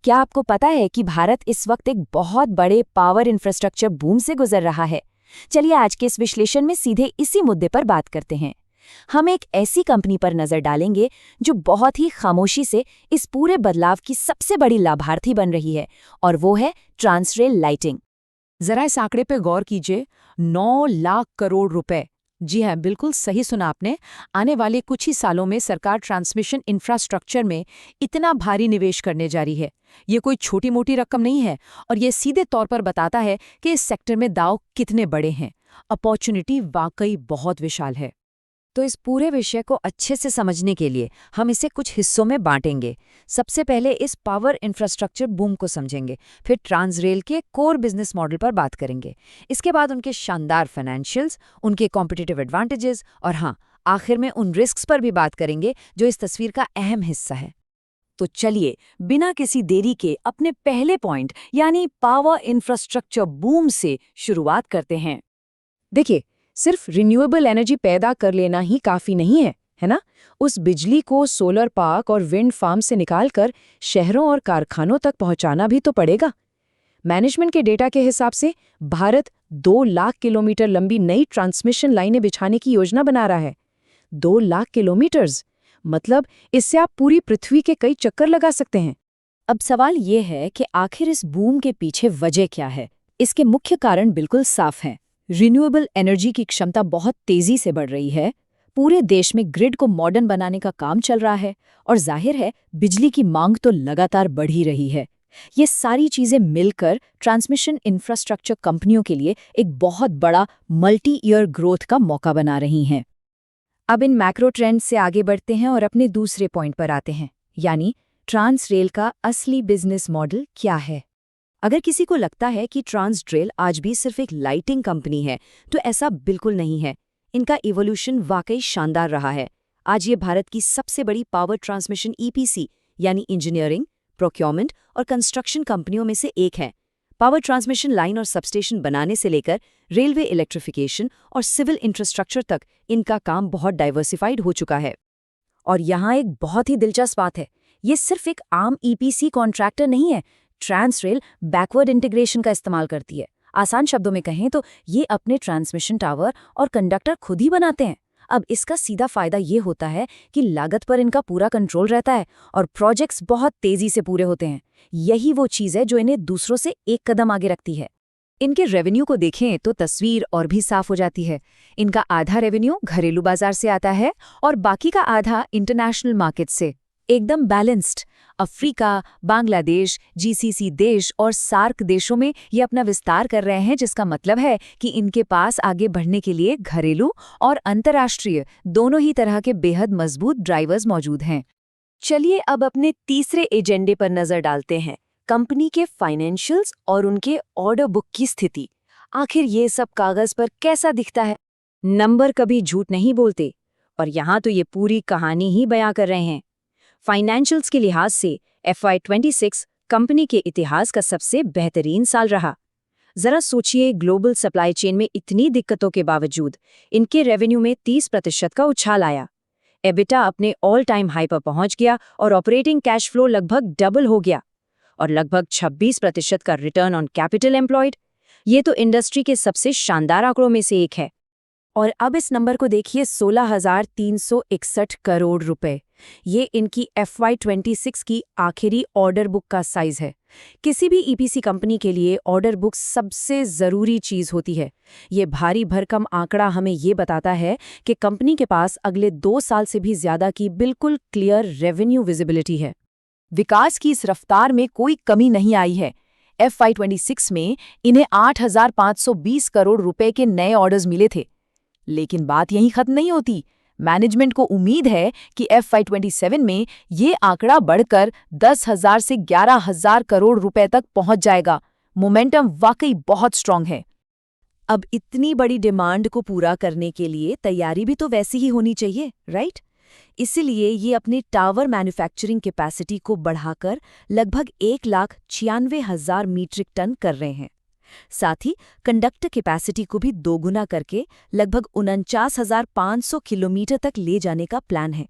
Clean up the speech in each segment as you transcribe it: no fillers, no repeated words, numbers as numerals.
क्या आपको पता है कि भारत इस वक्त एक बहुत बड़े पावर इंफ्रास्ट्रक्चर बूम से गुजर रहा है? चलिए आज के इस विश्लेषण में सीधे इसी मुद्दे पर बात करते हैं। हम एक ऐसी कंपनी पर नजर डालेंगे जो बहुत ही खामोशी से इस पूरे बदलाव की सबसे बड़ी लाभार्थी बन रही है, और वो है ट्रांसरेल लाइटिंग। जरा इस आंकड़े पे गौर कीजिए, 9 लाख करोड़ रुपए। जी हाँ, बिल्कुल सही सुना आपने। आने वाले कुछ ही सालों में सरकार ट्रांसमिशन इंफ्रास्ट्रक्चर में इतना भारी निवेश करने जा रही है। ये कोई छोटी मोटी रकम नहीं है, और ये सीधे तौर पर बताता है कि इस सेक्टर में दांव कितने बड़े हैं। अपॉर्चुनिटी वाकई बहुत विशाल है। तो इस पूरे विषय को अच्छे से समझने के लिए हम इसे कुछ हिस्सों में बांटेंगे। सबसे पहले इस पावर इंफ्रास्ट्रक्चर बूम को समझेंगे, फिर ट्रांसरेल के कोर बिजनेस मॉडल पर बात करेंगे, इसके बाद उनके शानदार फाइनेंशियल्स, उनके कॉम्पिटिटिव एडवांटेजेस, और हाँ, आखिर में उन रिस्क्स पर भी बात करेंगे जो इस तस्वीर का अहम हिस्सा है। तो चलिए बिना किसी देरी के अपने पहले पॉइंट यानी पावर इंफ्रास्ट्रक्चर बूम से शुरुआत करते हैं। देखिए, सिर्फ रिन्यूएबल एनर्जी पैदा कर लेना ही काफी नहीं है ना? उस बिजली को सोलर पार्क और विंड फार्म से निकालकर शहरों और कारखानों तक पहुंचाना भी तो पड़ेगा। मैनेजमेंट के डेटा के हिसाब से भारत 2 लाख किलोमीटर लंबी नई ट्रांसमिशन लाइनें बिछाने की योजना बना रहा है। 2 लाख किलोमीटर्स, मतलब इससे आप पूरी पृथ्वी के कई चक्कर लगा सकते हैं। अब सवाल ये है कि आखिर इस बूम के पीछे वजह क्या है? इसके मुख्य कारण बिल्कुल साफ हैं। रिन्यूएबल एनर्जी की क्षमता बहुत तेजी से बढ़ रही है, पूरे देश में ग्रिड को मॉडर्न बनाने का काम चल रहा है, और जाहिर है बिजली की मांग तो लगातार बढ़ ही रही है। ये सारी चीजें मिलकर ट्रांसमिशन इंफ्रास्ट्रक्चर कंपनियों के लिए एक बहुत बड़ा मल्टी ईयर ग्रोथ का मौका बना रही हैं। अब इन मैक्रो ट्रेंड से आगे बढ़ते हैं और अपने दूसरे पॉइंट पर आते हैं, यानी ट्रांसरेल का असली बिजनेस मॉडल क्या है। अगर किसी को लगता है कि ट्रांसरेल आज भी सिर्फ एक लाइटिंग कंपनी है, तो ऐसा बिल्कुल नहीं है। इनका इवोल्यूशन वाकई शानदार रहा है। आज ये भारत की सबसे बड़ी पावर ट्रांसमिशन ईपीसी यानी इंजीनियरिंग, प्रोक्योरमेंट और कंस्ट्रक्शन कंपनियों में से एक है। पावर ट्रांसमिशन लाइन और सबस्टेशन बनाने से लेकर रेलवे इलेक्ट्रिफिकेशन और सिविल इंफ्रास्ट्रक्चर तक इनका काम बहुत डाइवर्सिफाइड हो चुका है। और यहाँ एक बहुत ही दिलचस्प बात है, ये सिर्फ एक आम ईपीसी कॉन्ट्रैक्टर नहीं है। ट्रांसरेल बैकवर्ड इंटीग्रेशन का इस्तेमाल करती है। आसान शब्दों में कहें तो ये अपने ट्रांसमिशन टावर और कंडक्टर खुद ही बनाते हैं। अब इसका सीधा फायदा ये होता है कि लागत पर इनका पूरा कंट्रोल रहता है और प्रोजेक्ट्स बहुत तेजी से पूरे होते हैं। यही वो चीज़ है जो इन्हें दूसरों से एक कदम आगे रखती है। इनके रेवेन्यू को देखें तो तस्वीर और भी साफ हो जाती है। इनका आधा रेवेन्यू घरेलू बाजार से आता है और बाकी का आधा इंटरनेशनल मार्केट से। एकदम बैलेंस्ड। अफ्रीका, बांग्लादेश, जीसीसी देश और सार्क देशों में ये अपना विस्तार कर रहे हैं, जिसका मतलब है कि इनके पास आगे बढ़ने के लिए घरेलू और अंतर्राष्ट्रीय दोनों ही तरह के बेहद मजबूत ड्राइवर्स मौजूद हैं। चलिए अब अपने तीसरे एजेंडे पर नजर डालते हैं, कंपनी के फाइनेंशियल्स और उनके ऑर्डर बुक की स्थिति। आखिर ये सब कागज पर कैसा दिखता है? नंबर कभी झूठ नहीं बोलते, और यहाँ तो ये पूरी कहानी ही बयां कर रहे हैं। फाइनेंशियल्स के लिहाज से FY26 कंपनी के इतिहास का सबसे बेहतरीन साल रहा। जरा सोचिए, ग्लोबल सप्लाई चेन में इतनी दिक्कतों के बावजूद इनके रेवेन्यू में 30% का उछाल आया। एबिटा अपने ऑल टाइम हाई पर पहुंच गया और ऑपरेटिंग कैश फ्लो लगभग डबल हो गया, और लगभग 26% का रिटर्न ऑन कैपिटल एम्प्लॉयड। ये तो इंडस्ट्री के सबसे शानदार आंकड़ों में से एक है। और अब इस नंबर को देखिए, 16,361 करोड़ रुपए। ये इनकी FY26 की आखिरी ऑर्डर बुक का साइज है। किसी भी ईपीसी कंपनी के लिए ऑर्डर बुक सबसे ज़रूरी चीज़ होती है। ये भारी भरकम आंकड़ा हमें ये बताता है कि कंपनी के पास अगले 2 साल से भी ज़्यादा की बिल्कुल क्लियर रेवेन्यू विजिबिलिटी है। विकास की इस रफ्तार में कोई कमी नहीं आई है। FY26 में इन्हें 8,520 करोड़ रुपए के नए ऑर्डर्स मिले थे। लेकिन बात यहीं खत्म नहीं होती। मैनेजमेंट को उम्मीद है कि FY27 में ये आंकड़ा बढ़कर 10,000 से 11,000 करोड़ रुपए तक पहुंच जाएगा। मोमेंटम वाकई बहुत स्ट्रांग है। अब इतनी बड़ी डिमांड को पूरा करने के लिए तैयारी भी तो वैसी ही होनी चाहिए, राइट? इसीलिए ये अपनी टावर मैन्युफैक्चरिंग कैपेसिटी को बढ़ाकर लगभग 1,96,000 मीट्रिक टन कर रहे हैं। साथ ही कंडक्टर कैपेसिटी को भी दोगुना करके लगभग 49,500 किलोमीटर तक ले जाने का प्लान है।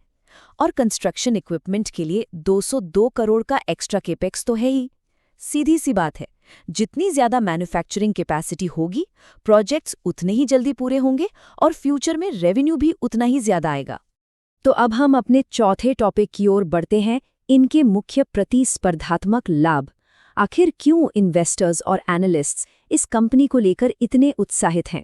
और कंस्ट्रक्शन इक्विपमेंट के लिए 202 करोड़ का एक्स्ट्रा केपेक्स तो है ही। सीधी सी बात है, जितनी ज्यादा मैन्युफैक्चरिंग कैपेसिटी होगी, प्रोजेक्ट्स उतने ही जल्दी पूरे होंगे और फ्यूचर में रेवेन्यू भी उतना ही ज्यादा आएगा। तो अब हम अपने चौथे टॉपिक की ओर बढ़ते हैं, इनके मुख्य प्रतिस्पर्धात्मक लाभ। आखिर क्यों इन्वेस्टर्स और एनालिस्ट्स इस कंपनी को लेकर इतने उत्साहित हैं?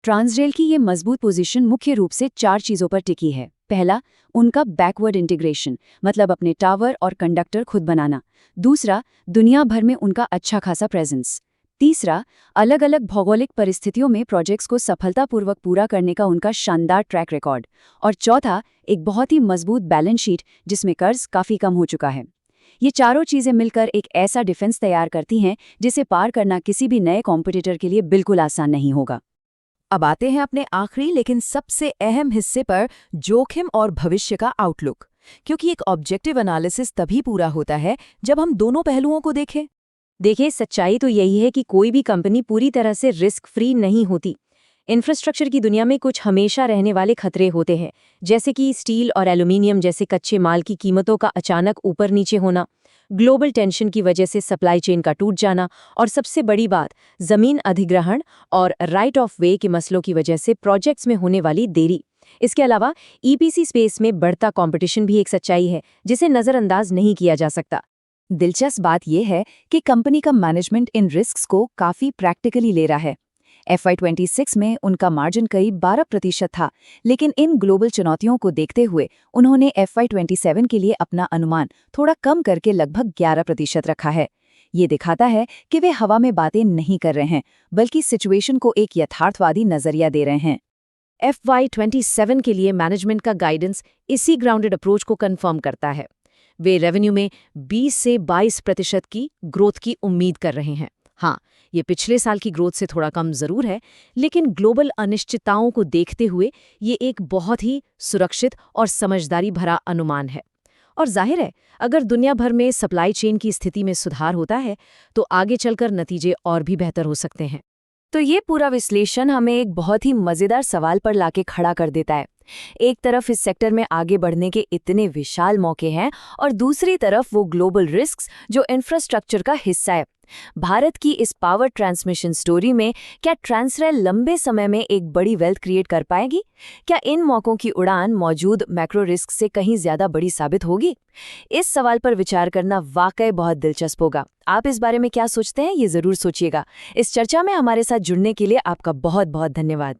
ट्रांसरेल की ये मजबूत पोजीशन मुख्य रूप से 4 चीजों पर टिकी है। पहला, उनका बैकवर्ड इंटीग्रेशन, मतलब अपने टावर और कंडक्टर खुद बनाना। दूसरा, दुनिया भर में उनका अच्छा खासा प्रेजेंस। तीसरा, अलग अलग भौगोलिक परिस्थितियों में प्रोजेक्ट्स को सफलतापूर्वक पूरा करने का उनका शानदार ट्रैक रिकॉर्ड। और चौथा, एक बहुत ही मजबूत बैलेंस शीट जिसमें कर्ज काफी कम हो चुका है। ये चारों चीजें मिलकर एक ऐसा डिफेंस तैयार करती हैं जिसे पार करना किसी भी नए कॉम्पिटिटर के लिए बिल्कुल आसान नहीं होगा। अब आते हैं अपने आखिरी लेकिन सबसे अहम हिस्से पर, जोखिम और भविष्य का आउटलुक। क्योंकि एक ऑब्जेक्टिव एनालिसिस तभी पूरा होता है जब हम दोनों पहलुओं को देखें। देखिए, सच्चाई तो यही है कि कोई भी कंपनी पूरी तरह से रिस्क फ्री नहीं होती। इंफ्रास्ट्रक्चर की दुनिया में कुछ हमेशा रहने वाले खतरे होते हैं, जैसे कि स्टील और एल्यूमिनियम जैसे कच्चे माल की कीमतों का अचानक ऊपर नीचे होना, ग्लोबल टेंशन की वजह से सप्लाई चेन का टूट जाना, और सबसे बड़ी बात, जमीन अधिग्रहण और राइट ऑफ वे के मसलों की वजह से प्रोजेक्ट्स में होने वाली देरी। इसके अलावा ईपीसी स्पेस में बढ़ता कंपटीशन भी एक सच्चाई है जिसे नजरअंदाज नहीं किया जा सकता। दिलचस्प बात यह है कि कंपनी का मैनेजमेंट इन रिस्क्स को काफी प्रैक्टिकली ले रहा है। FY26 में उनका मार्जिन करीब 12% था, लेकिन इन ग्लोबल चुनौतियों को देखते हुए उन्होंने FY27 के लिए अपना अनुमान थोड़ा कम करके लगभग 11% रखा है। ये दिखाता है कि वे हवा में बातें नहीं कर रहे हैं, बल्कि सिचुएशन को एक यथार्थवादी नजरिया दे रहे हैं। FY27 के लिए मैनेजमेंट का गाइडेंस इसी ग्राउंडेड अप्रोच को कंफर्म करता है। वे रेवेन्यू में 20 से 22% की ग्रोथ की उम्मीद कर रहे हैं। हाँ, ये पिछले साल की ग्रोथ से थोड़ा कम जरूर है, लेकिन ग्लोबल अनिश्चितताओं को देखते हुए ये एक बहुत ही सुरक्षित और समझदारी भरा अनुमान है। और जाहिर है, अगर दुनिया भर में सप्लाई चेन की स्थिति में सुधार होता है तो आगे चलकर नतीजे और भी बेहतर हो सकते हैं। तो ये पूरा विश्लेषण हमें एक बहुत ही मजेदार सवाल पर लाके खड़ा कर देता है। एक तरफ इस सेक्टर में आगे बढ़ने के इतने विशाल मौके हैं और दूसरी तरफ वो ग्लोबल रिस्क्स जो इंफ्रास्ट्रक्चर का हिस्सा है। भारत की इस पावर ट्रांसमिशन स्टोरी में क्या ट्रांसरेल लंबे समय में एक बड़ी वेल्थ क्रिएट कर पाएगी? क्या इन मौकों की उड़ान मौजूद मैक्रो रिस्क से कहीं ज्यादा बड़ी साबित होगी? इस सवाल पर विचार करना वाकई बहुत दिलचस्प होगा। आप इस बारे में क्या सोचते हैं, ये जरूर सोचिएगा। इस चर्चा में हमारे साथ जुड़ने के लिए आपका बहुत बहुत धन्यवाद।